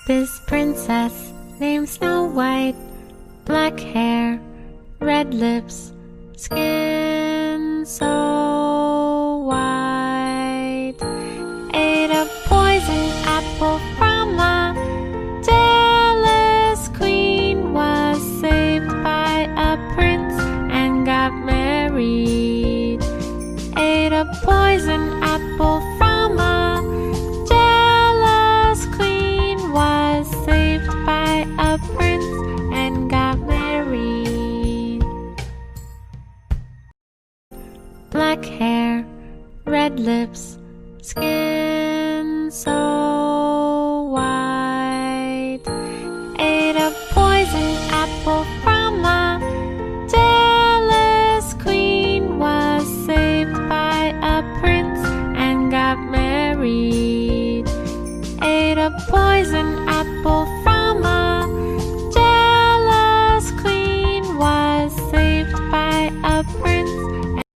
This princess named Snow White, black hair, red lips, skin so white, ate a poison apple from a jealous queen, was saved by a prince and got married. Ate a poison apple from a jealous queen, was saved by a prince and got married. Black hair, red lips, skin so white, ate a poison apple from a jealous queen, was saved by a prince and got married. Ate a